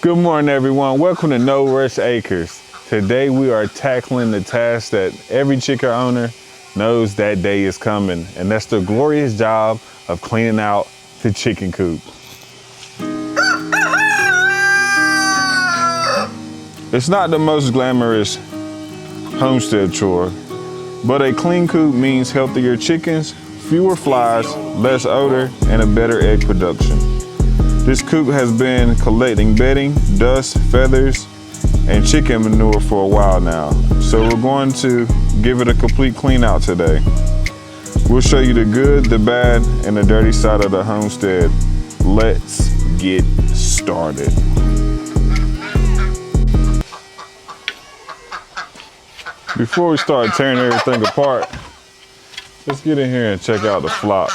Good morning, everyone. Welcome to NoRushAcres. Today we are tackling the task that every chicken owner knows that day is coming, and that's the glorious job of cleaning out the chicken coop. It's not the most glamorous homestead chore, but a clean coop means healthier chickens, fewer flies, less odor, and a better egg production. This coop has been collecting bedding, dust, feathers, and chicken manure for a while now. So we're going to give it a complete clean out today. We'll show you the good, the bad, and the dirty side of the homestead. Let's get started. Before we start tearing everything apart, let's get in here and check out the flock.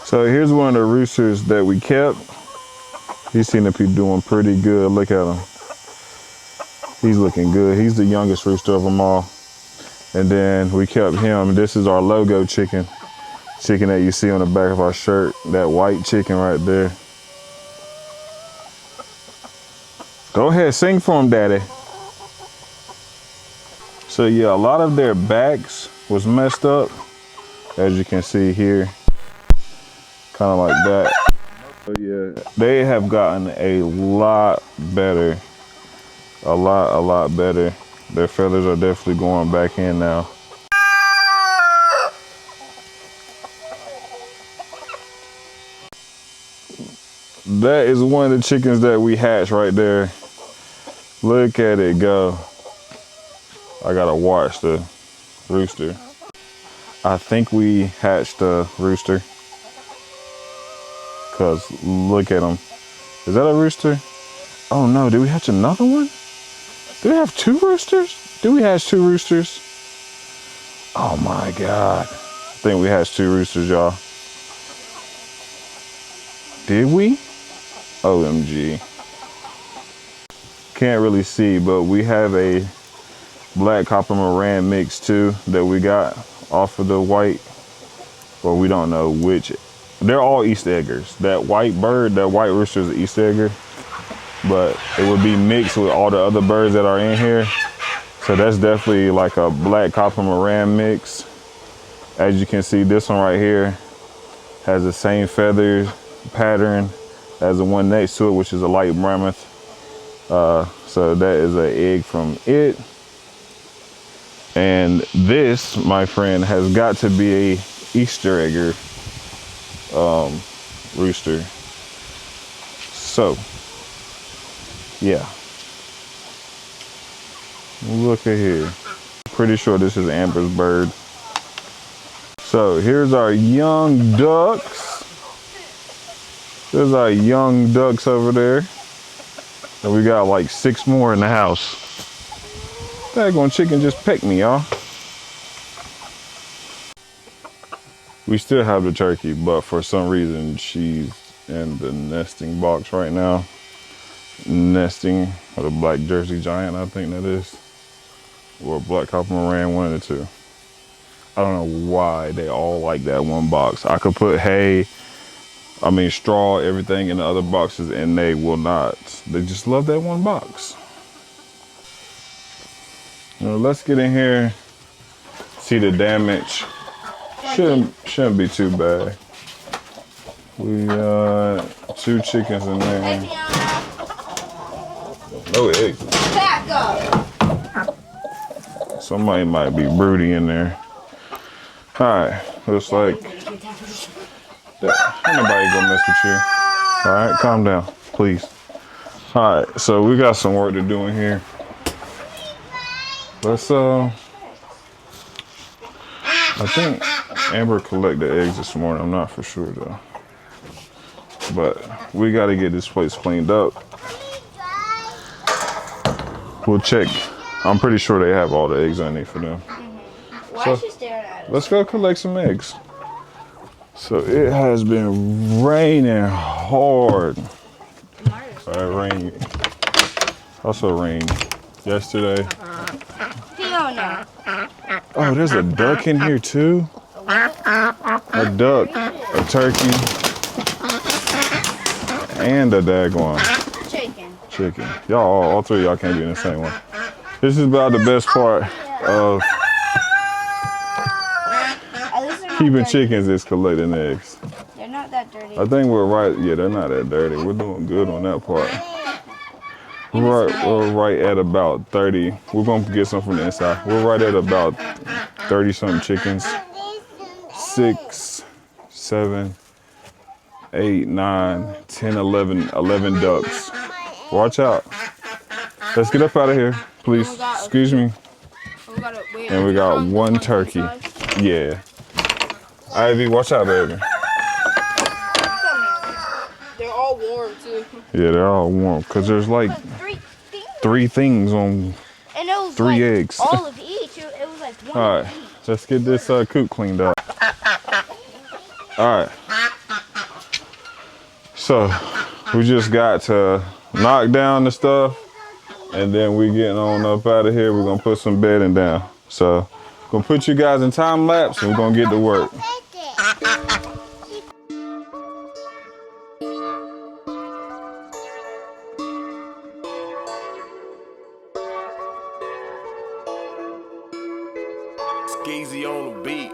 So here's one of the roosters that we kept. He seemed to be doing pretty good. Look at him. He's looking good. He's the youngest rooster of them all. And then we kept him. This is our logo chicken. Chicken that you see on the back of our shirt. That white chicken right there. Go ahead, sing for him, Daddy. So yeah, a lot of their backs was messed up, as you can see here, kind of like that. So yeah, they have gotten a lot better, a lot better. Their feathers are definitely going back in now. That is one of the chickens that we hatched right there. Look at it go. I gotta watch the rooster. I think we hatched the rooster. Cause look at him. Is that a rooster? Oh no, did we hatch another one? Do we have two roosters? Do we hatch two roosters? Oh my God. I think we hatched two roosters, y'all. Did we? OMG. Can't really see, but we have a black copper Moran mix too that we got off of the white, or we don't know which. They're all East eggers. That white bird, that white rooster is an East egger, but it would be mixed with all the other birds that are in here. So that's definitely like a black copper Moran mix. As you can see, this one right here has the same feathers pattern as the one next to it, which is a light mammoth. So that is an egg from it. And this, my friend, has got to be a Easter egger rooster. So, yeah. Look at here. Pretty sure this is Amber's bird. So here's our young ducks. There's our young ducks over there. And we got like 6 more in the house. Daggone chicken just pecked me, y'all. We still have the turkey, but for some reason she's in the nesting box right now. Nesting with a black Jersey Giant, I think that is. Or black copper Moran, one of the two. I don't know why they all like that one box. I could put straw, everything in the other boxes, and they will not. They just love that one box. Now let's get in here, see the damage. Shouldn't be too bad. We got 2 chickens in there. No eggs. Back up. Somebody might be broody in there. All right, looks like that. Ain't nobody gonna mess with you. All right, calm down, please. All right, so we got some work to do in here. Let's I think Amber collected eggs this morning. I'm not for sure though. But we got to get this place cleaned up. We'll check. I'm pretty sure they have all the eggs I need for them. Why is she staring at us? Let's go collect some eggs. So it has been raining hard. It rained. Also rained yesterday. Fiona. Oh, there's a duck in here too. A duck, a turkey, and a daggone chicken. Y'all, all three of y'all can't be in the same one. This is about the best part of keeping chickens is collecting eggs. They're not that dirty. I think we're right. Yeah, they're not that dirty. We're doing good on that part. We're right at about 30. We're gonna get some from the inside. We're right at about 30 something chickens. 6, 7, 8, 9, 10, 11 ducks. Watch out. Let's get up out of here, please. Excuse me. And we got one turkey. Yeah. Ivy, watch out, baby. They're all warm too. Yeah, they're all warm because there's like three things on And it was 3 eggs. all of each. It was like one All of right, each. let's get this coop cleaned up. All right. So we just got to knock down the stuff, and then we getting on up out of here. We're gonna put some bedding down. So gonna put you guys in time lapse, and we're gonna get to work. Skeezy on the beat,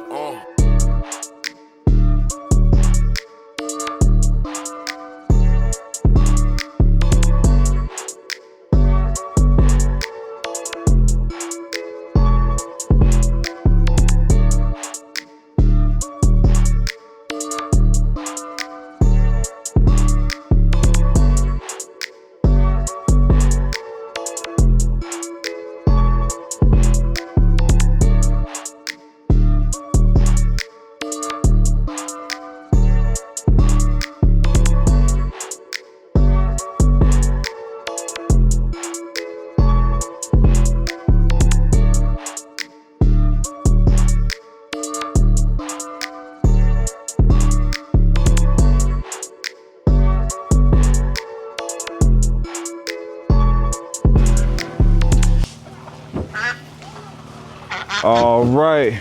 All right,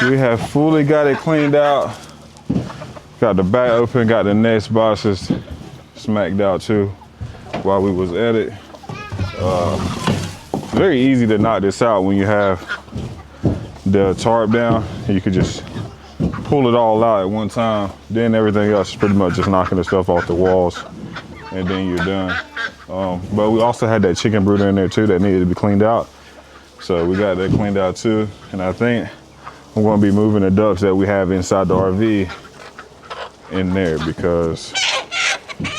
we have fully got it cleaned out. Got the back open, got the nest boxes smacked out too while we was at it. It's very easy to knock this out when you have the tarp down. You could just pull it all out at one time. Then everything else is pretty much just knocking the stuff off the walls, and then you're done. But we also had that chicken brooder in there too that needed to be cleaned out. So we got that cleaned out too. And I think I'm gonna be moving the ducks that we have inside the RV in there because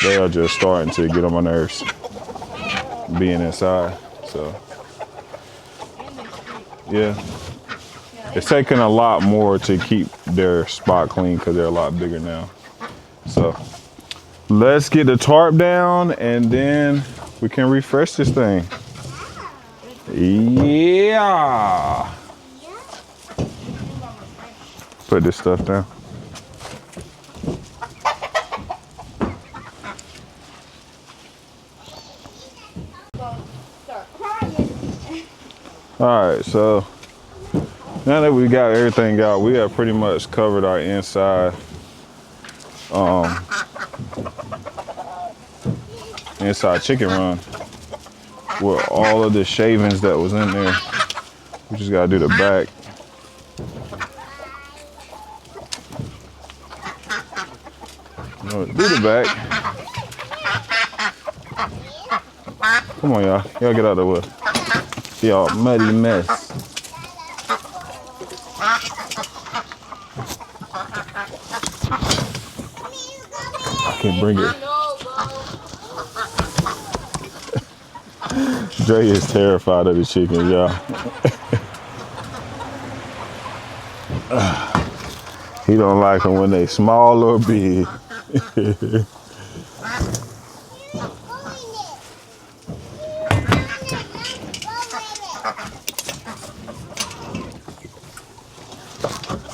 they are just starting to get on my nerves being inside. So yeah, it's taking a lot more to keep their spot clean because they're a lot bigger now. So let's get the tarp down and then we can refresh this thing. Yeah. Put this stuff down. All right, so now that we got everything out, we have pretty much covered our inside inside chicken run with all of the shavings that was in there. We just gotta do the back. No, do the back. Come on, y'all. Y'all get out of the way. Y'all muddy mess. I can't bring it. Dre is terrified of the chickens, y'all. He don't like them when they small or big.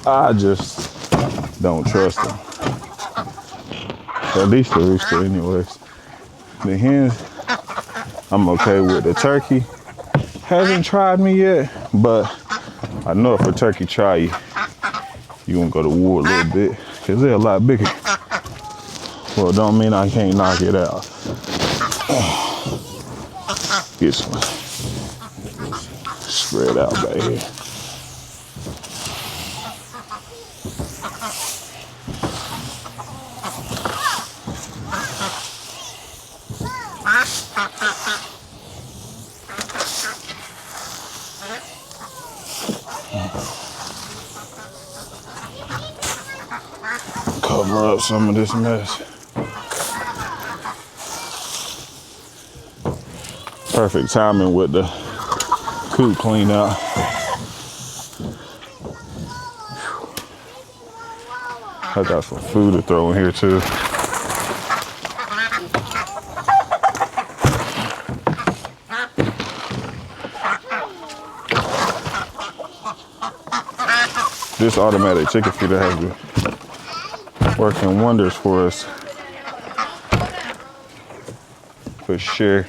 I just don't trust them. At least the rooster anyways. The hens, I'm okay with. The turkey hasn't tried me yet, but I know if a turkey try you, you gonna go to war a little bit, because they're a lot bigger. Well, don't mean I can't knock it out. Get some spread out back here. Cover up some of this mess. Perfect timing with the coop clean out. I got some food to throw in here too. This automatic chicken feeder has been working wonders for us. For sure.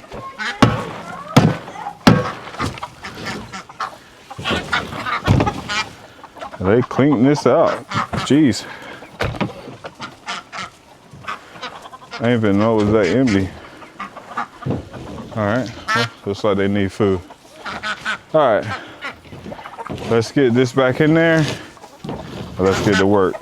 They cleaned this out. Jeez. I didn't even know it was that empty. All right, well, looks like they need food. All right, let's get this back in there. Let's get to work.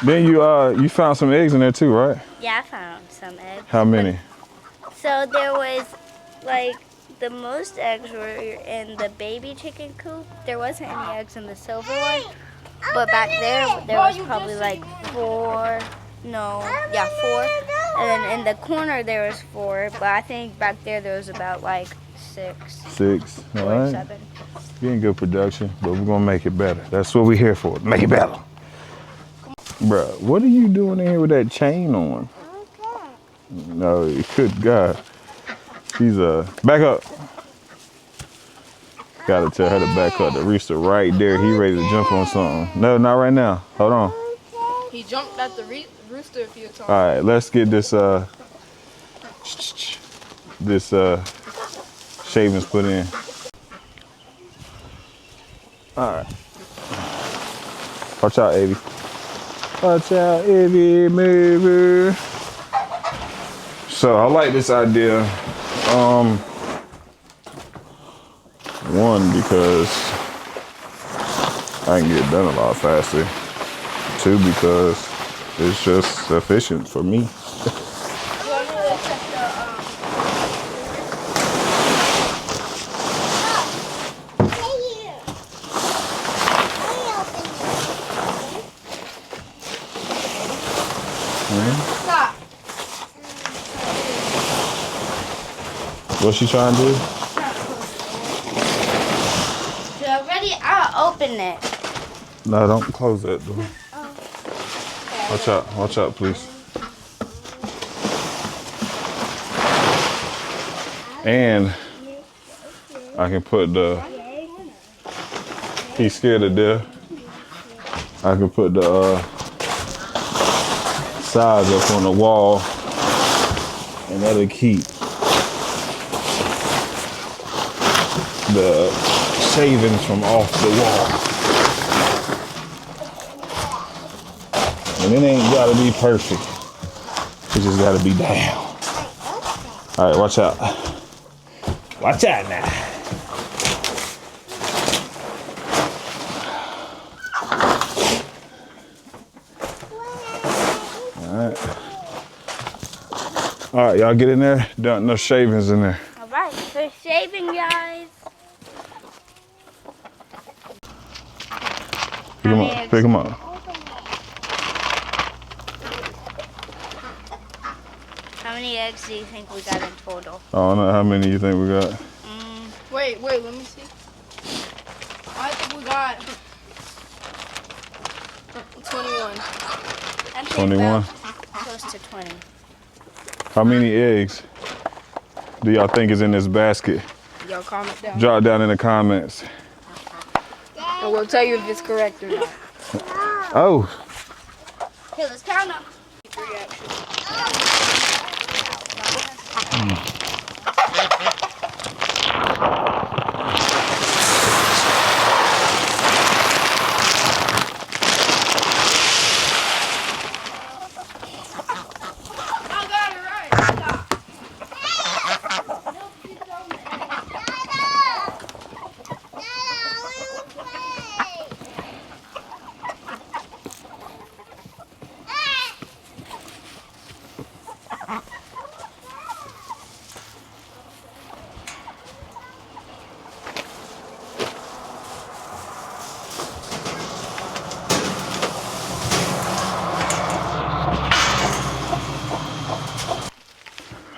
Then you found some eggs in there too, right? Yeah, I found some eggs. How many? So there was like the most eggs were in the baby chicken coop. There wasn't any eggs in the silver one. But back there was probably like 4. No, yeah, 4. And then in the corner there was 4. But I think back there was about like 6. 6. All Or right. 7. Getting good production, but we're gonna make it better. That's what we're here for. Make it better. Bruh, what are you doing in here with that chain on? No, good God. She's back up. Gotta tell her to back up. The rooster right there. He ready to jump on something. No, not right now. Hold on. He jumped at the rooster a few times. All right, let's get this shavings put in. All right. Watch out, Avy. Watch out, Avy, maybe. So I like this idea. One, because I can get it done a lot faster. 2, because it's just efficient for me. You want me to check Stop. What's she trying to do? I'll open it. No, don't close that door. Watch out, please. And I can put he's scared to death. I can put the sides up on the wall, and that'll keep the shavings from off the wall. And it ain't gotta be perfect. It just gotta be down. All right, watch out. Watch out now. All right, y'all get in there. Don't no shavings in there. All right, so shaving, guys. Pick them up. Pick them up. How many eggs do you think we got in total? I don't know how many you think we got. Wait, let me see. I think we got 21. I think 21. about close to 20. How many eggs do y'all think is in this basket? Y'all comment down. Drop down in the comments. And we'll tell you if it's correct or not. Oh, Here, let's count them.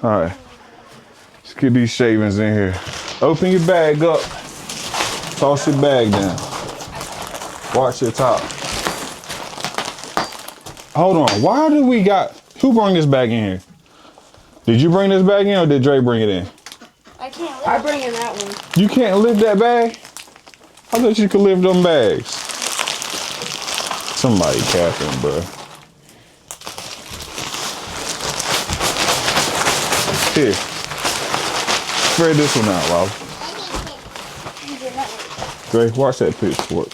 All right. Let's get these shavings in here. Open your bag up. Toss your bag down. Watch your top. Hold on. Why do we got... Who brought this bag in here? Did you bring this bag in or did Dre bring it in? I can't lift. I bring in that one. You can't lift that bag? I thought you could lift them bags. Somebody capping, bro. Here. Spread this one out, Lava. Dre, watch that pitchfork.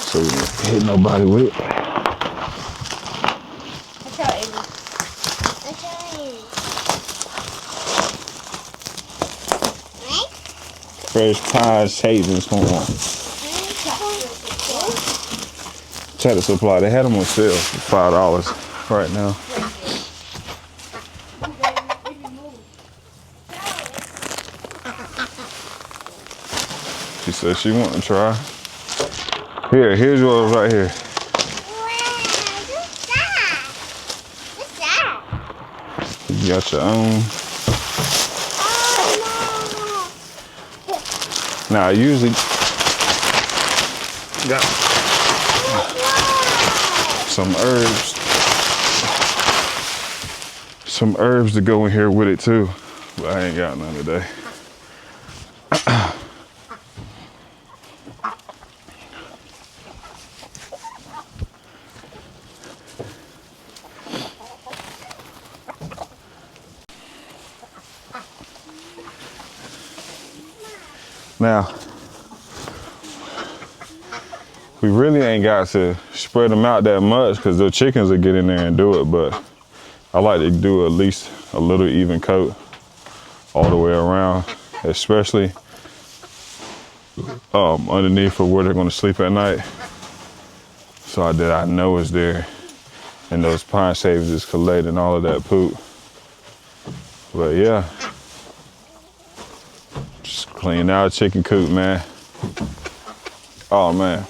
So we don't hit nobody with it. Fresh pie shavings, come on. Cheddar Supply, they had them on sale for $5 right now. She said she want to try. Here's yours right here. What's that? You got your own. Now I usually got some herbs to go in here with it too, but I ain't got none today. Now, we really ain't got to spread them out that much because the chickens will get in there and do it, but I like to do at least a little even coat all the way around, especially underneath for where they're gonna sleep at night. So that I know it's there and those pine shavings is collating all of that poop. But yeah. Clean out chicken coop, man. Oh, man.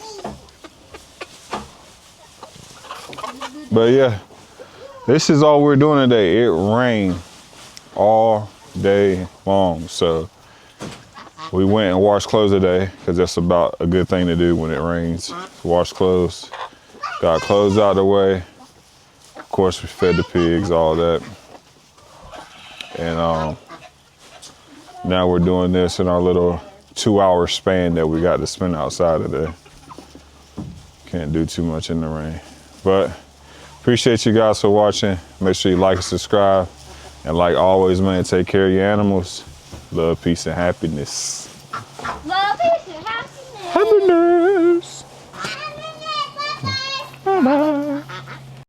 But yeah, this is all we're doing today. It rained all day long. So we went and washed clothes today because that's about a good thing to do when it rains. Wash clothes. Got clothes out of the way. Of course, we fed the pigs, all that. And now we're doing this in our little 2-hour span that we got to spend outside today. Can't do too much in the rain. But appreciate you guys for watching. Make sure you like and subscribe. And like always, man, take care of your animals. Love, peace, and happiness. Love, peace, and happiness. Happiness.